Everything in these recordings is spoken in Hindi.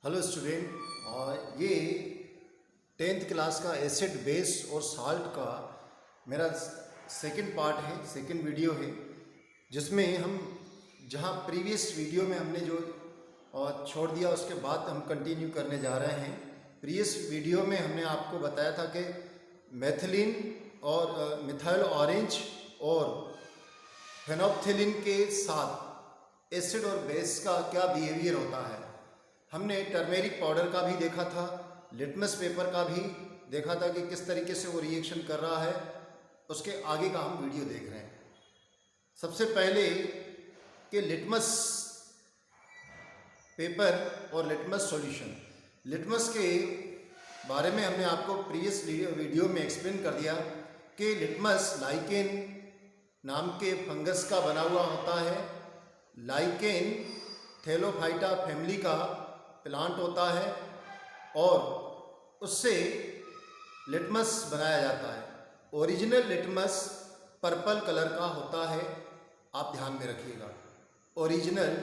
हेलो स्टूडेंट, और ये 10th क्लास का एसिड बेस और साल्ट का मेरा सेकंड पार्ट है, सेकंड वीडियो है, जिसमें हम जहाँ प्रीवियस वीडियो में हमने जो छोड़ दिया उसके बाद हम कंटिन्यू करने जा रहे हैं। प्रीवियस वीडियो में हमने आपको बताया था कि मेथिलीन और मिथाइल ऑरेंज और फेनोप्थिलीन के साथ एसिड और बेस का क्या बिहेवियर होता है। हमने टर्मेरिक पाउडर का भी देखा था, लिटमस पेपर का भी देखा था कि किस तरीके से वो रिएक्शन कर रहा है। उसके आगे का हम वीडियो देख रहे हैं। सबसे पहले कि लिटमस पेपर और लिटमस सॉल्यूशन। लिटमस के बारे में हमने आपको प्रीवियस वीडियो में एक्सप्लेन कर दिया कि लिटमस लाइकेन नाम के फंगस का बना हुआ होता है। लाइकेन थैलोफाइटा फैमिली का प्लांट होता है और उससे लिटमस बनाया जाता है। ओरिजिनल लिटमस पर्पल कलर का होता है, आप ध्यान में रखिएगा। ओरिजिनल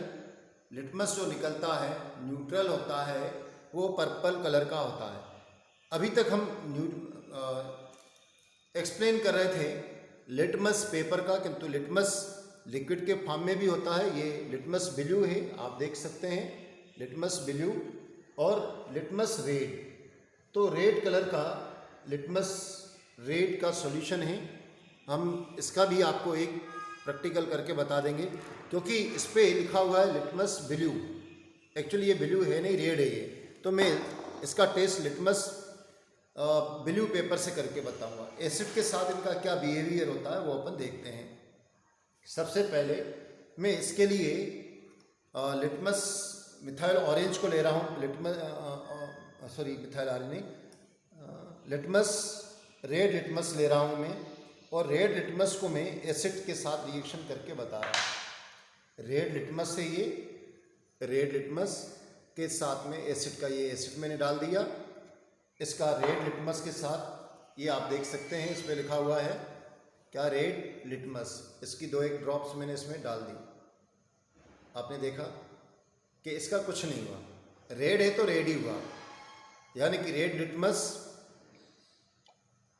लिटमस जो निकलता है न्यूट्रल होता है, वो पर्पल कलर का होता है। अभी तक हम एक्सप्लेन कर रहे थे लिटमस पेपर का, किंतु लिटमस लिक्विड के फॉर्म में भी होता है। ये लिटमस ब्लू है, आप देख सकते हैं, लिटमस ब्लू और लिटमस रेड। तो रेड कलर का लिटमस रेड का सॉल्यूशन है। हम इसका भी आपको एक प्रैक्टिकल करके बता देंगे, क्योंकि इस पर लिखा हुआ है लिटमस ब्लू। एक्चुअली ये ब्लू है नहीं, रेड है ये। तो मैं इसका टेस्ट लिटमस ब्लू पेपर से करके बताऊंगा। एसिड के साथ इनका क्या बिहेवियर होता है वो अपन देखते हैं। सबसे पहले मैं इसके लिए लिटमस मिथाइल ऑरेंज को ले रहा हूँ। मिथाइल ऑरेंज नहीं, लिटमस रेड लिटमस ले रहा हूँ मैं, और रेड लिटमस को मैं एसिड के साथ रिएक्शन करके बता रहा हूँ। रेड लिटमस है ये, रेड लिटमस के साथ में एसिड का, ये एसिड मैंने डाल दिया इसका रेड लिटमस के साथ। ये आप देख सकते हैं, इस पर लिखा हुआ है क्या, रेड लिटमस। इसकी 2-1 ड्रॉप्स मैंने इसमें डाल दी। आपने देखा कि इसका कुछ नहीं हुआ, रेड है तो रेड ही हुआ, यानी कि रेड लिटमस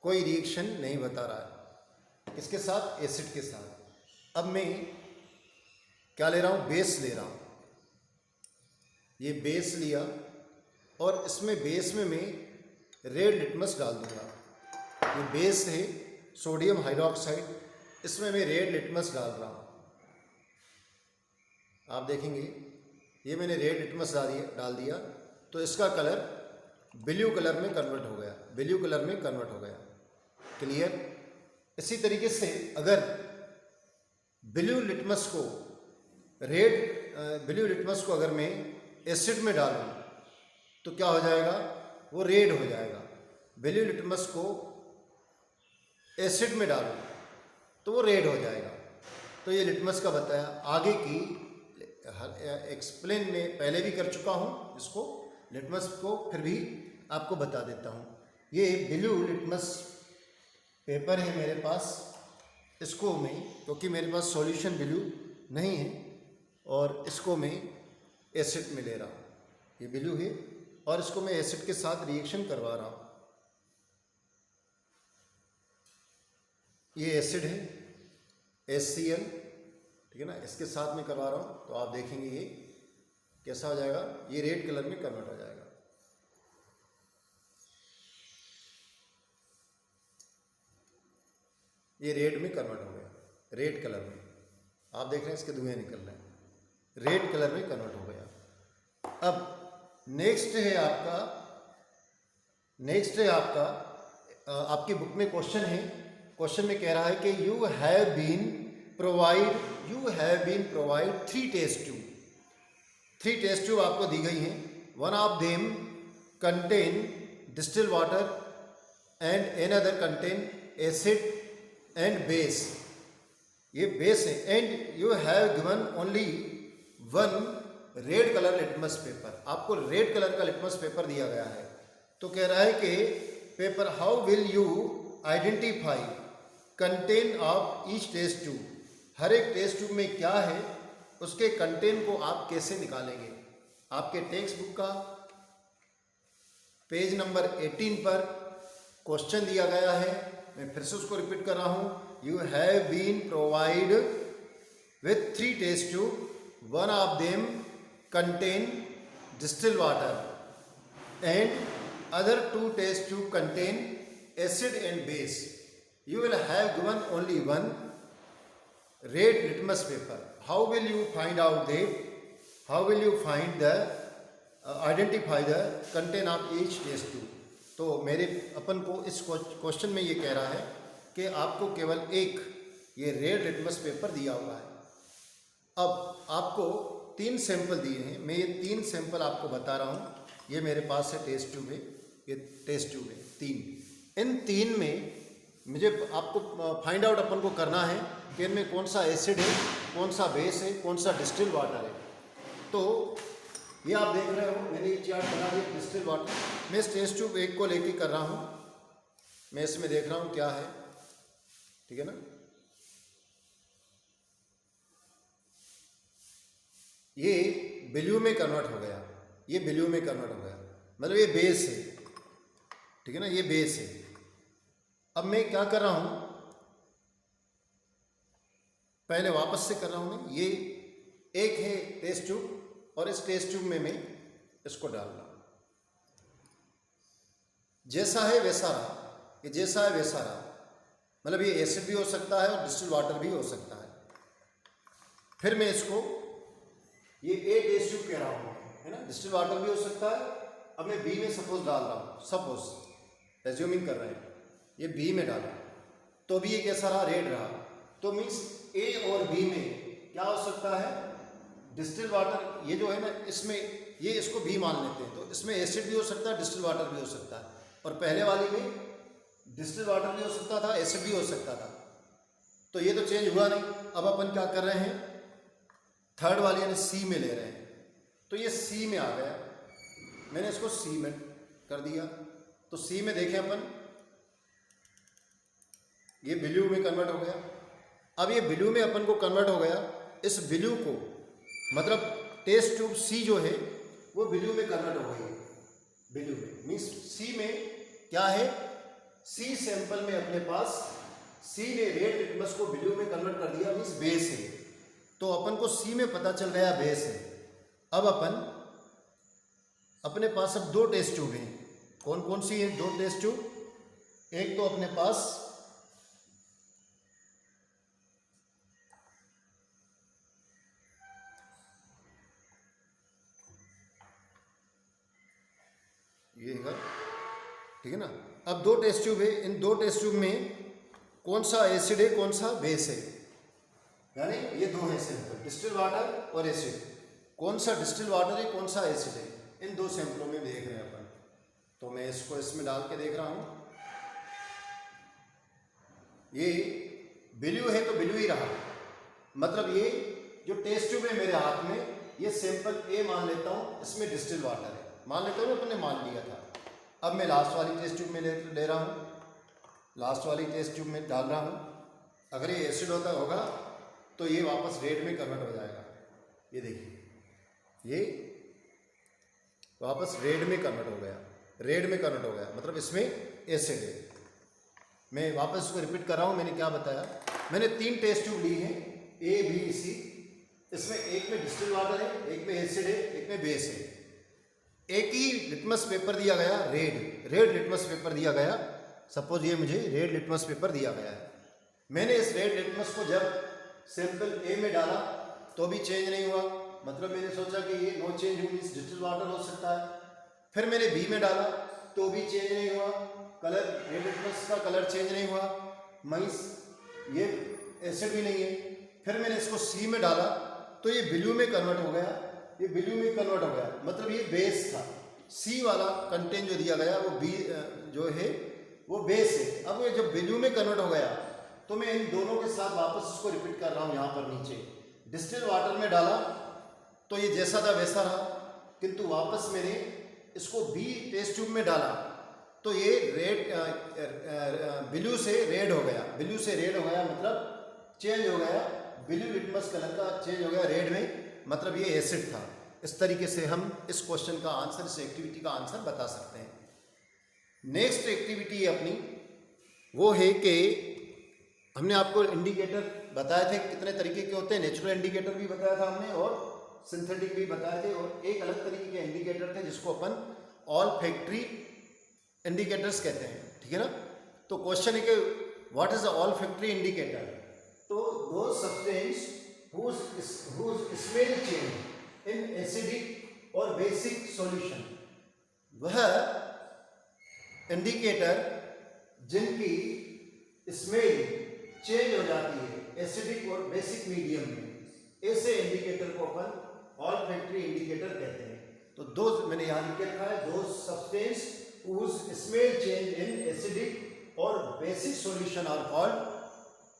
कोई रिएक्शन नहीं बता रहा है इसके साथ, एसिड के साथ। अब मैं क्या ले रहा हूँ, बेस ले रहा हूँ। ये बेस लिया और इसमें बेस में मैं रेड लिटमस डाल दूंगा। ये बेस है सोडियम हाइड्रोक्साइड, इसमें मैं रेड लिटमस डाल रहा हूँ। आप देखेंगे ये मैंने रेड लिटमस डाल दिया तो इसका कलर ब्लू कलर में कन्वर्ट हो गया, ब्लू कलर में कन्वर्ट हो गया। क्लियर। इसी तरीके से अगर ब्लू लिटमस को अगर मैं एसिड में डालूं तो क्या हो जाएगा, वो रेड हो जाएगा। ब्लू लिटमस को एसिड में डालूं तो वो रेड हो जाएगा। तो ये लिटमस का बताया। आगे की एक्सप्लेन में पहले भी कर चुका हूँ इसको, लिटमस को फिर भी आपको बता देता हूँ। ये ब्लू लिटमस पेपर है मेरे पास, इसको मैं, क्योंकि मेरे पास सॉल्यूशन ब्लू नहीं है, और इसको मैं एसिड में ले रहा हूँ। ये ब्लू है और इसको मैं एसिड के साथ रिएक्शन करवा रहा हूँ। ये एसिड है HCl, ठीक है ना, इसके साथ में करवा रहा हूँ। तो आप देखेंगे ये कैसा हो जाएगा, ये रेड कलर में कन्वर्ट हो जाएगा। ये रेड में कन्वर्ट हो गया, रेड कलर में। आप देख रहे हैं इसके धुएं निकल रहे हैं, रेड कलर में कन्वर्ट हो गया। अब नेक्स्ट है आपकी बुक में क्वेश्चन है। क्वेश्चन में कह रहा है कि you have been provide 3 test tube. 3 test tube आपको दी गई हैं। One of them contain distil water and another contain acid and base. ये बेस है। And you have given only 1 red colour litmus paper. आपको रेड कलर का लिटमस पेपर दिया गया है। तो कह रहा है कि paper, how will you identify content of each test tube. हर एक टेस्ट ट्यूब में क्या है उसके कंटेंट को आप कैसे निकालेंगे। आपके टेक्स्ट बुक का पेज नंबर 18 पर क्वेश्चन दिया गया है। मैं फिर से उसको रिपीट कर रहा हूँ। You have been provide with 3 test tube, one of them contain distilled water and other 2 test tube contain acid and base. You will have given only one red litmus paper. How will you find out that? How will you find the identify the content of each test tube? तो मेरे अपन को इस क्वेश्चन में ये कह रहा है कि आपको केवल एक ये रेड लिटमस पेपर दिया हुआ है। अब आपको 3 सैंपल दिए हैं। मैं ये 3 सैंपल आपको बता रहा हूँ। ये मेरे पास है टेस्ट ट्यूब है, ये टेस्ट ट्यूब है 3। इन 3 में मुझे आपको फाइंड आउट अपन को करना है कि इनमें कौन सा एसिड है, कौन सा बेस है, कौन सा डिस्टिल वाटर है। तो ये आप देख रहे हो, मैंने ये चार्ट बना दिया डिस्टिल वाटर। मैं इस टेस्ट ट्यूब 1 को लेके कर रहा हूँ। मैं इसमें देख रहा हूँ क्या है, ठीक है ना। ये ब्लू में कन्वर्ट हो गया, ये ब्लू में कन्वर्ट हो गया, मतलब ये बेस है, ठीक है ना, ये बेस है। अब मैं क्या कर रहा हूं, पहले वापस से कर रहा हूं। मैं ये एक है टेस्ट ट्यूब और इस टेस्ट ट्यूब में मैं इसको डाल रहा हूं। जैसा है वैसा रहा, ये जैसा है वैसा रहा, मतलब ये एसिड भी हो सकता है और डिस्टिल वाटर भी हो सकता है। फिर मैं इसको ये ए टेस्ट ट्यूब कह रहा हूँ, है ना, डिस्टिल वाटर भी हो सकता है। अब मैं बी में सपोज डाल रहा हूँ, सपोज एज्यूमिंग कर रहे हैं, ये बी में डाला तो भी ये कैसा रहा, रेड रहा। तो मीन्स ए और बी में क्या हो सकता है, डिस्टिल वाटर। ये जो है ना, इसमें ये इसको बी मान लेते हैं, तो इसमें एसिड भी हो सकता है, डिस्टिल वाटर भी हो सकता है। और पहले वाली में डिस्टिल वाटर भी हो सकता था, एसिड भी हो सकता था। तो ये तो चेंज हुआ नहीं। अब अपन क्या कर रहे हैं, थर्ड वाली यानी सी में ले रहे हैं। तो ये सी में आ गया, मैंने इसको सी में कर दिया। तो सी में देखें अपन, ये ब्लू में कन्वर्ट हो गया। अब ये ब्लू में अपन को कन्वर्ट हो गया। इस ब्लू को मतलब टेस्ट ट्यूब सी जो है वो ब्लू में कन्वर्ट हो गई है। ब्लू में मीन्स सी में क्या है, सी सैंपल में अपने पास सी ने रेड लिटमस को ब्लू में कन्वर्ट कर दिया, मीन्स बेस है। तो अपन को सी में पता चल गया बेस है। अब अपन अपने पास अब 2 टेस्ट ट्यूब हैं। कौन कौन सी हैं 2 टेस्ट ट्यूब, एक तो अपने पास ये है, ठीक है ना। अब 2 टेस्ट ट्यूब है, इन 2 टेस्ट ट्यूब में कौन सा एसिड है, कौन सा बेस है, यानी ये 2 है सैंपल, डिस्टिल वाटर और एसिड। कौन सा डिस्टिल वाटर है, कौन सा एसिड है, इन 2 सैंपलों में देख रहे हैं अपन। तो मैं इसको इसमें डाल के देख रहा हूँ। ये ब्लू है तो ब्लू ही रहा, मतलब ये जो टेस्ट ट्यूब है मेरे हाथ में, ये सैंपल ए मान लेता हूँ, इसमें डिस्टिल वाटर है मान लेता हूँ, अपन ने मान लिया था। अब मैं लास्ट वाली टेस्ट ट्यूब में ले रहा हूँ, लास्ट वाली टेस्ट ट्यूब में डाल रहा हूँ। अगर ये एसिड होगा तो ये वापस रेड में कन्वर्ट हो जाएगा। ये देखिए, ये वापस रेड में कन्वर्ट हो गया, रेड में कन्वर्ट हो गया, मतलब इसमें एसिड है। मैं वापस इसको रिपीट कर रहा हूँ। मैंने क्या बताया, मैंने 3 टेस्ट ट्यूब ली हैं, ए बी सी। इसमें एक में डिस्टिल वाटर है, एक में एसिड है, एक में बेस है। एक ही लिटमस पेपर दिया गया, रेड लिटमस पेपर दिया गया। सपोज ये मुझे रेड लिटमस पेपर दिया गया है। मैंने इस रेड लिटमस को जब सैंपल ए में डाला तो भी चेंज नहीं हुआ, मतलब मैंने सोचा कि ये नो चेंज हुई, डिस्टिल वाटर हो सकता है। फिर मैंने बी में डाला तो भी चेंज नहीं हुआ, कलर रेड लिटमस का कलर चेंज नहीं हुआ, मींस ये एसिड भी नहीं है। फिर मैंने इसको सी में डाला तो ये ब्लू में कन्वर्ट हो गया, ये ब्लू में कन्वर्ट हो गया, मतलब ये बेस था। सी वाला कंटेंट जो दिया गया वो बी जो है वो बेस है। अब ये जब ब्लू में कन्वर्ट हो गया तो मैं इन दोनों के साथ वापस इसको रिपीट कर रहा हूँ। यहाँ पर नीचे डिस्टिल वाटर में डाला तो ये जैसा था वैसा रहा, किंतु वापस मैंने इसको बी टेस्ट ट्यूब में डाला तो ये रेड ब्लू से रेड हो गया, ब्लू से रेड हो गया, मतलब चेंज हो गया, ब्लू लिटमस कलर का चेंज हो गया रेड में, मतलब ये एसिड था। इस तरीके से हम इस क्वेश्चन का आंसर, इस एक्टिविटी का आंसर बता सकते हैं। नेक्स्ट एक्टिविटी है अपनी, वो है कि हमने आपको इंडिकेटर बताए थे कितने तरीके के होते हैं। नेचुरल इंडिकेटर भी बताया था हमने और सिंथेटिक भी बताए थे, और एक अलग तरीके के इंडिकेटर थे जिसको अपन ऑल फैक्ट्री इंडिकेटर्स कहते हैं, ठीक है ना। तो क्वेश्चन है कि what is the all factory indicator. तो दो substance whose smell change in acidic और बेसिक सॉल्यूशन, वह इंडिकेटर जिनकी स्मेल चेंज हो जाती है एसिडिक और बेसिक मीडियम में, ऐसे इंडिकेटर को अपन ऑल फैक्ट्री इंडिकेटर कहते हैं। तो दो मैंने यहाँ लिख के रखा है, दो substance whose smell change in acidic और basic solution are called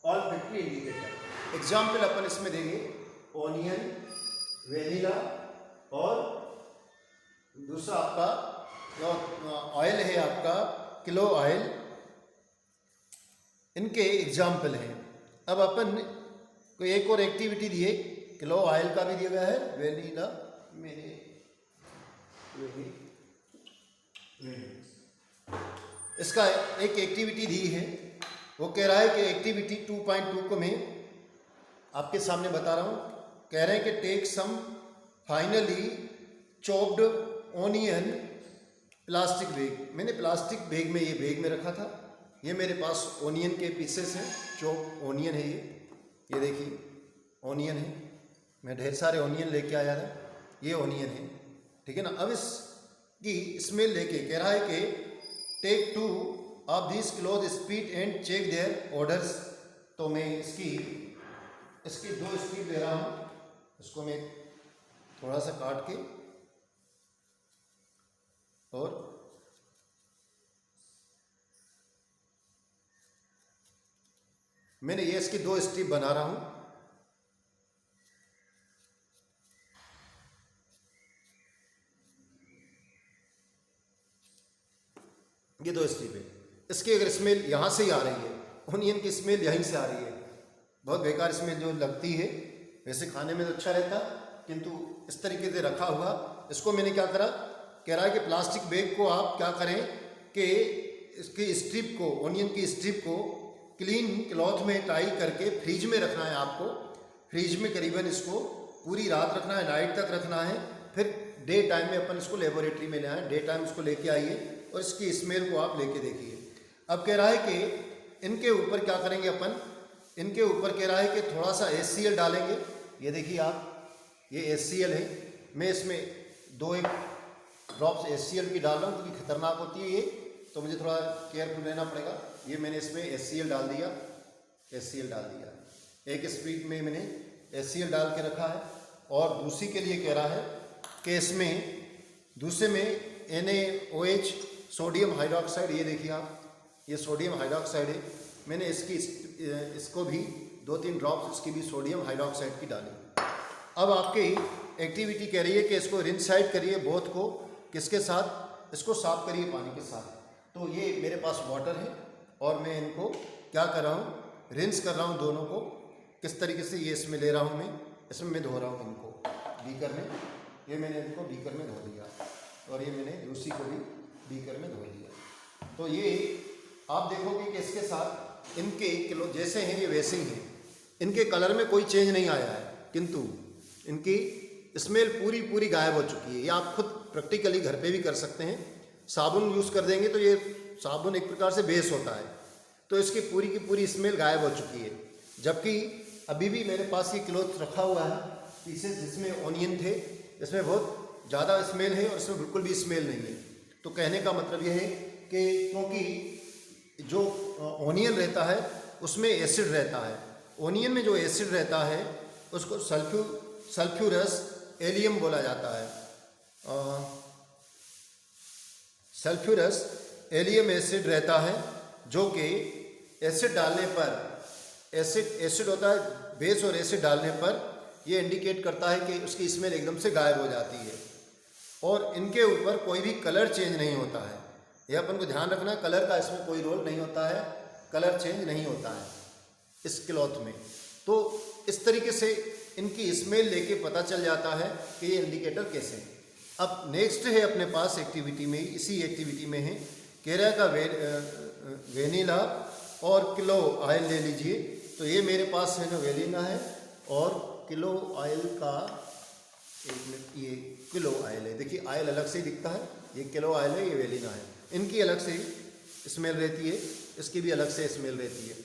olfactory indicator. Example अपन इसमें देंगे ओनियन, वेनिला और दूसरा आपका जो ऑयल है आपका क्लो ऑयल, इनके एग्जाम्पल हैं। अब अपन को एक और एक्टिविटी दी है, क्लो ऑयल का भी दिया गया है, वेनिला मैंने इसका एक एक्टिविटी दी है। वो कह रहा है कि एक्टिविटी 2.2 को मैं आपके सामने बता रहा हूँ। कह रहे हैं कि take some finally chopped onion plastic bag. मैंने प्लास्टिक बैग में ये बैग में रखा था, ये मेरे पास ओनियन के पीसेस हैं, चॉप ओनियन है ये देखिए ओनियन है, मैं ढेर सारे ओनियन लेके आया था, ये ओनियन है, ठीक है ना। अब इसकी स्मेल लेके कह रहा है कि take 2 of this cloth speed and check their orders. तो मैं इसकी 2 स्पीड ले रहा हूँ, इसको मैं थोड़ा सा काट के और मैंने ये इसकी 2 स्ट्रिप बना रहा हूं। ये 2 स्ट्रिप है, इसकी अगर स्मेल यहां से ही आ रही है, ओनियन की स्मेल यहीं से आ रही है, बहुत बेकार स्मेल जो लगती है, वैसे खाने में तो अच्छा रहता, किंतु इस तरीके से रखा हुआ, इसको मैंने क्या करा, कह रहा है कि प्लास्टिक बैग को आप क्या करें कि इसकी स्ट्रिप को, ओनियन की स्ट्रिप को क्लीन क्लॉथ में टाई करके फ्रिज में रखना है आपको। फ्रिज में करीबन इसको पूरी रात रखना है, नाइट तक रखना है, फिर डे टाइम में अपन इसको लेबोरेटरी में ले आए, डे टाइम इसको लेके आइए और इसकी स्मेल को आप लेके देखिए। अब कह रहा है कि इनके ऊपर क्या करेंगे अपन, इनके ऊपर कह रहा है कि थोड़ा सा HCl डालेंगे। ये देखिए आप, ये HCl है, मैं इसमें 2-1 ड्रॉप्स HCl की डाल रहा हूँ क्योंकि खतरनाक होती है ये, तो मुझे थोड़ा केयरफुल रहना पड़ेगा। ये मैंने इसमें HCl डाल दिया, HCl डाल दिया, एक स्पीड में मैंने HCl डाल के रखा है। और दूसरी के लिए कह रहा है कि इसमें दूसरे में NaOH सोडियम हाइड्रोक्साइड, ये देखिए आप, ये सोडियम हाइड्रोक्साइड है, मैंने इसको भी 2-3 ड्रॉप्स इसकी भी सोडियम हाइड्रोक्साइड की डाली। अब आपकी एक्टिविटी कह रही है कि इसको रिंसाइड करिए बोथ को, किसके साथ, इसको साफ करिए पानी के साथ। तो ये मेरे पास वाटर है और मैं इनको क्या कर रहा हूँ, रिंस कर रहा हूँ दोनों को। किस तरीके से ये इसमें ले रहा हूँ मैं, इसमें मैं धो रहा हूँ इनको बीकर में, ये मैंने इनको बीकर में धो दिया और ये मैंने दूसरी को भी बीकर में धो दिया। तो ये आप देखोगे कि इसके साथ इनके किलो जैसे हैं ये वैसे ही हैं, इनके कलर में कोई चेंज नहीं आया है, किंतु इनकी स्मेल पूरी गायब हो चुकी है। ये आप खुद प्रैक्टिकली घर पे भी कर सकते हैं। साबुन यूज़ कर देंगे तो ये साबुन एक प्रकार से बेस होता है, तो इसकी पूरी की पूरी स्मेल गायब हो चुकी है। जबकि अभी भी मेरे पास ये क्लोथ रखा हुआ है पीसेस जिसमें ओनियन थे, इसमें बहुत ज़्यादा स्मेल है और इसमें बिल्कुल भी स्मेल नहीं है। तो कहने का मतलब यह है कि क्योंकि जो ओनियन रहता है उसमें एसिड रहता है, ओनियन में जो एसिड रहता है उसको सल्फ्यूरस एलियम बोला जाता है। सल्फ्यूरस एलियम एसिड रहता है जो कि एसिड डालने पर, एसिड होता है बेस, और एसिड डालने पर ये इंडिकेट करता है कि उसकी स्मेल एकदम से गायब हो जाती है और इनके ऊपर कोई भी कलर चेंज नहीं होता है। यह अपन को ध्यान रखना है, कलर का इसमें कोई रोल नहीं होता है, कलर चेंज नहीं होता है इस क्लॉथ में। तो इस तरीके से इनकी स्मेल लेके पता चल जाता है कि ये इंडिकेटर कैसे हैं। अब नेक्स्ट है अपने पास एक्टिविटी में, इसी एक्टिविटी में है केरया का वेनिला और किलो ऑयल ले लीजिए। तो ये मेरे पास है जो वेनिला है और किलो ऑयल का, एक मिनट, ये किलो ऑयल है। देखिए ऑयल अलग से ही दिखता है, ये किलो ऑयल है, ये वेलिना है। इनकी अलग से स्मेल रहती है, इसकी भी अलग से स्मेल रहती है।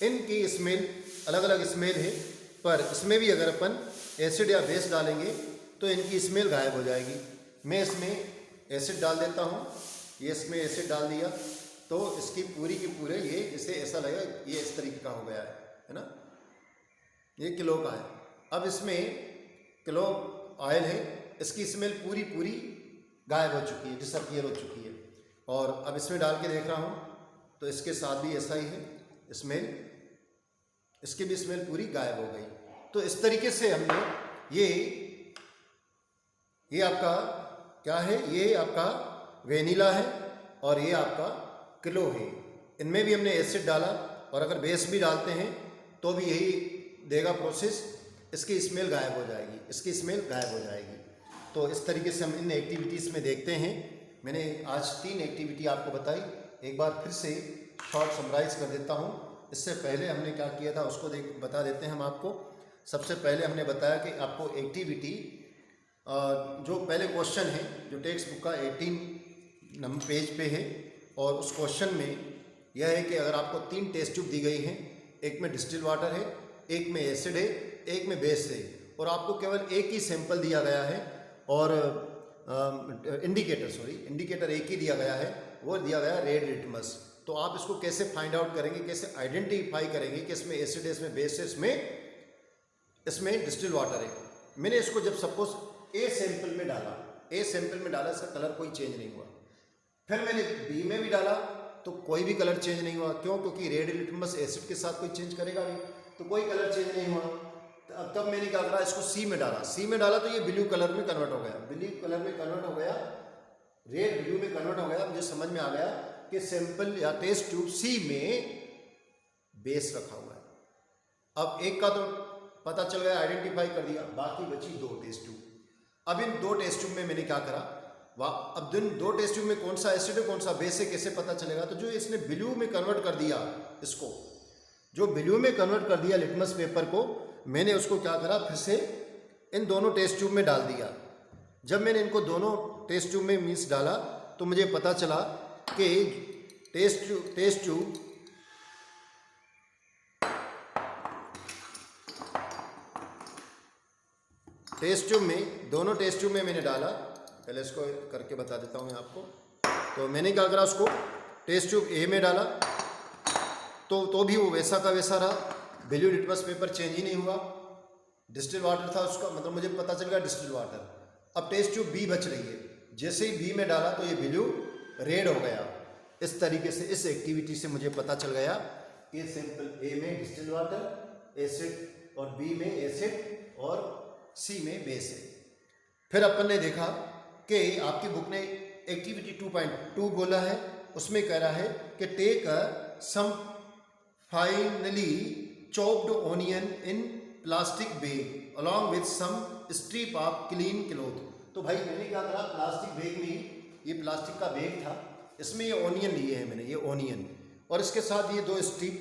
इनकी स्मेल अलग अलग स्मेल है, पर इसमें भी अगर अपन एसिड या बेस डालेंगे तो इनकी स्मेल गायब हो जाएगी। मैं इसमें एसिड डाल देता हूँ, ये इसमें एसिड डाल दिया तो इसकी पूरी की पूरे ये इसे ऐसा लगेगा ये इस तरीके का हो गया है ना, ये किलो का है। अब इसमें किलो ऑयल है, इसकी स्मेल पूरी पूरी गायब हो चुकी है, डिसअपियर हो चुकी है। और अब इसमें डाल के देख रहा हूँ तो इसके साथ भी ऐसा ही है, स्मेल, इसकी भी स्मेल पूरी गायब हो गई। तो इस तरीके से हमने ये आपका क्या है, ये आपका वेनिला है और ये आपका किलो है। इनमें भी हमने एसिड डाला और अगर बेस भी डालते हैं तो भी यही देगा प्रोसेस, इसकी स्मेल गायब हो जाएगी, इसकी स्मेल गायब हो जाएगी। तो इस तरीके से हम इन एक्टिविटीज़ में देखते हैं। मैंने आज 3 एक्टिविटी आपको बताई, एक बार फिर से शॉर्ट समराइज कर देता हूँ। इससे पहले हमने क्या किया था उसको बता देते हैं हम आपको। सबसे पहले हमने बताया कि आपको एक्टिविटी जो पहले क्वेश्चन है जो टेक्स्ट बुक का 18 नंबर पेज पे है, और उस क्वेश्चन में यह है कि अगर आपको 3 टेस्ट ट्यूब दी गई हैं, एक में डिस्टिल वाटर है, एक में एसिड है, एक में बेस है, और आपको केवल एक ही सैंपल दिया गया है और इंडिकेटर एक ही दिया गया है, वो दिया गया रेड लिटमस। तो आप इसको कैसे फाइंड आउट करेंगे, कैसे आइडेंटिफाई करेंगे कि इसमें एसिड है, इसमें बेस है, इसमें डिस्टिल वाटर है। मैंने इसको जब सपोज ए सैंपल में डाला, इसका कलर कोई चेंज नहीं हुआ। फिर मैंने बी में भी डाला तो कोई भी कलर चेंज नहीं हुआ। क्यों? क्योंकि रेड लिटमस एसिड के साथ कोई चेंज करेगा नहीं, तो कोई कलर चेंज नहीं हुआ। तब मैंने क्या करा, इसको सी में डाला तो ये ब्लू कलर में कन्वर्ट हो गया, रेड ब्लू में कन्वर्ट हो गया। मुझे समझ में आ गया कि सैंपल या टेस्ट ट्यूब सी में बेस रखा हुआ है। अब एक का तो पता चल गया, आइडेंटिफाई कर दिया, बाकी बची 2 टेस्ट ट्यूब। अब इन 2 टेस्ट ट्यूब में मैंने क्या करा, अब 2 टेस्ट ट्यूब में कौन सा एसिड है कौन सा बेस है कैसे पता चलेगा? तो जो इसने ब्लू में कन्वर्ट कर दिया, इसको जो ब्लू में कन्वर्ट कर दिया लिटमस पेपर को, मैंने उसको क्या करा, फिर से इन दोनों टेस्ट ट्यूब में डाल दिया। जब मैंने इनको दोनों टेस्ट ट्यूब में मिक्स डाला तो मुझे पता चला कि टेस्ट ट्यूब में, दोनों टेस्ट ट्यूब में मैंने डाला। पहले इसको करके बता देता हूँ मैं आपको। तो मैंने क्या करा, उसको टेस्ट ट्यूब ए में डाला तो भी वो वैसा का वैसा रहा, ब्लू लिटमस पेपर चेंज ही नहीं हुआ। डिस्टिल वाटर था उसका, मतलब मुझे पता चल गया डिस्टिल वाटर। अब टेस्ट ट्यूब बी बच रही है, जैसे ही बी में डाला तो ये ब्लू रेड हो गया। इस तरीके से इस एक्टिविटी से मुझे पता चल गया कि सैंपल ए में डिस्टिल वाटर एसिड और बी में एसिड और सी में बेस है। फिर अपन ने देखा कि आपकी बुक ने एक्टिविटी 2.2 बोला है, उसमें कह रहा है कि take some finally chopped onion in plastic bag along with some strip of clean cloth. तो भाई मैंने क्या करा, प्लास्टिक बैग में, ये प्लास्टिक का बैग था, इसमें ये ओनियन लिए हैं मैंने, ये ओनियन, और इसके साथ ये 2 स्ट्रिप,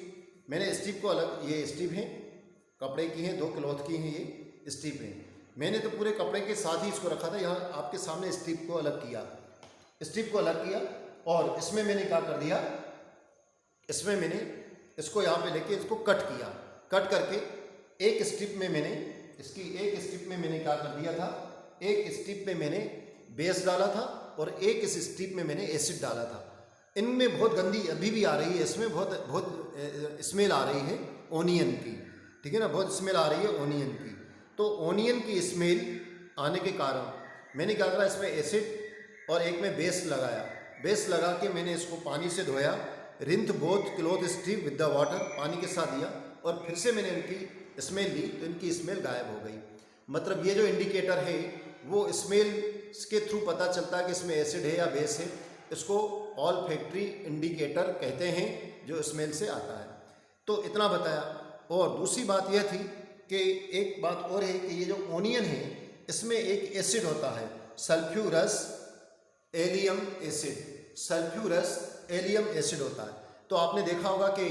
मैंने स्ट्रिप को अलग, ये स्ट्रिप हैं कपड़े की हैं, 2 क्लॉथ की हैं, ये स्ट्रिप हैं। मैंने तो पूरे कपड़े के साथ ही इसको रखा था, यहाँ आपके सामने स्ट्रिप को अलग किया, और इसमें मैंने क्या कर दिया, इसमें मैंने इसको यहाँ पे लेके इसको कट किया। कट करके एक स्ट्रिप में मैंने, इसकी एक स्ट्रिप में मैंने क्या कर दिया था, एक स्ट्रिप में मैंने बेस डाला था और एक इस स्ट्रिप में मैंने एसिड डाला था। इनमें बहुत गंदी अभी भी आ रही है, इसमें बहुत स्मेल आ रही है ओनियन की, ठीक है ना, बहुत स्मेल आ रही है ओनियन की। तो ओनियन की स्मेल आने के कारण मैंने क्या करा, इसमें एसिड और एक में बेस लगाया। बेस लगा के मैंने इसको पानी से धोया, rinse both cloth strip with the water, पानी के साथ दिया, और फिर से मैंने इनकी स्मेल ली तो इनकी स्मेल गायब हो गई। मतलब ये जो इंडिकेटर है वो स्मेल के थ्रू पता चलता है कि इसमें एसिड है या बेस है। इसको ऑल्फैक्टरी इंडिकेटर कहते हैं, जो स्मेल से आता है। तो इतना बताया। और दूसरी बात यह थी कि एक बात और है कि ये जो ओनियन है इसमें एक एसिड होता है, sulphurous allium acid. Sulphurous allium acid होता है। तो आपने देखा होगा कि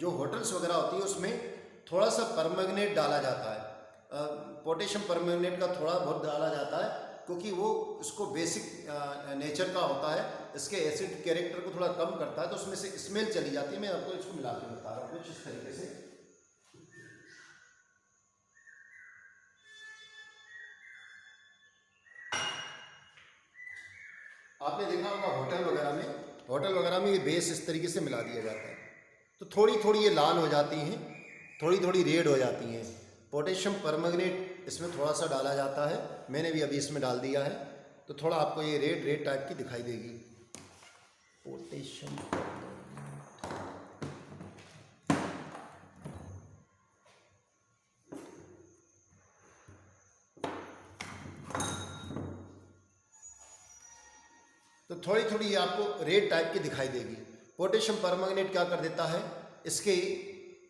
जो होटल्स वगैरह होती है उसमें थोड़ा सा परमैंगनेट डाला जाता है, पोटेशियम परमैंगनेट का थोड़ा बहुत डाला जाता है, क्योंकि वो इसको बेसिक नेचर का होता है, इसके एसिड कैरेक्टर को थोड़ा कम करता है, तो उसमें से स्मेल चली जाती है। मैं आपको इसको मिला के बता रहा हूँ कुछ इस तरीके से। आपने देखा होगा होटल वगैरह में ये बेस इस तरीके से मिला दिया जाता है, तो थोड़ी थोड़ी ये लाल हो जाती हैं, थोड़ी थोड़ी रेड हो जाती हैं। पोटेशियम परमैंगनेट इसमें थोड़ा सा डाला जाता है, मैंने भी अभी इसमें डाल दिया है, तो थोड़ा आपको ये रेड टाइप की दिखाई देगी। पोटेशियम तो थोड़ी थोड़ी ये आपको रेड टाइप की दिखाई देगी। पोटेशियम परमैंगनेट क्या कर देता है,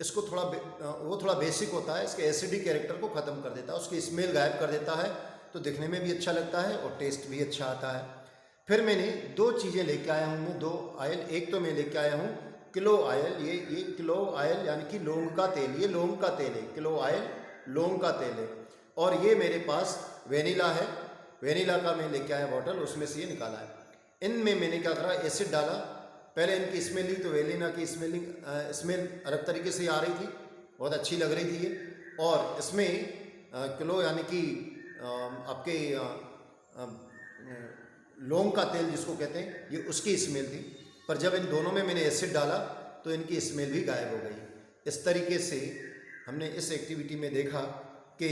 इसको थोड़ा बेसिक होता है, इसके एसिडिक कैरेक्टर को ख़त्म कर देता है, उसकी स्मेल गायब कर देता है, तो दिखने में भी अच्छा लगता है और टेस्ट भी अच्छा आता है। फिर मैंने दो चीज़ें लेके आया हूँ, मैं दो ऑयल। एक तो मैं लेके आया हूँ क्लोव ऑयल, ये क्लोव ऑयल यानी कि लौंग का तेल, ये लौंग का तेल है, क्लोव ऑयल लौंग का तेल है। और ये मेरे पास वेनिला है, वेनिला का मैं लेके आया बॉटल, उसमें से ये निकाला है। इनमें मैंने क्या करा, एसिड डाला, पहले इनकी स्मेल ली तो वेनिला की स्मेल अलग तरीके से आ रही थी, बहुत अच्छी लग रही थी ये। और इसमें क्लो यानी कि आपके लौंग का तेल जिसको कहते हैं, ये उसकी स्मेल थी। पर जब इन दोनों में मैंने एसिड डाला तो इनकी स्मेल भी गायब हो गई। इस तरीके से हमने इस एक्टिविटी में देखा कि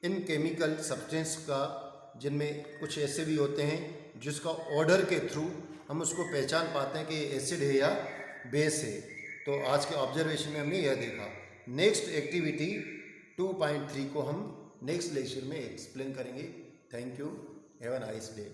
इन केमिकल सब्सटेंस का, जिनमें कुछ ऐसे भी होते हैं जिसका ऑर्डर के थ्रू हम उसको पहचान पाते हैं कि एसिड है या बेस है। तो आज के ऑब्जर्वेशन में हमने यह देखा। नेक्स्ट एक्टिविटी 2.3 को हम नेक्स्ट लेक्चर में एक्सप्लेन करेंगे। Thank you, have a nice day.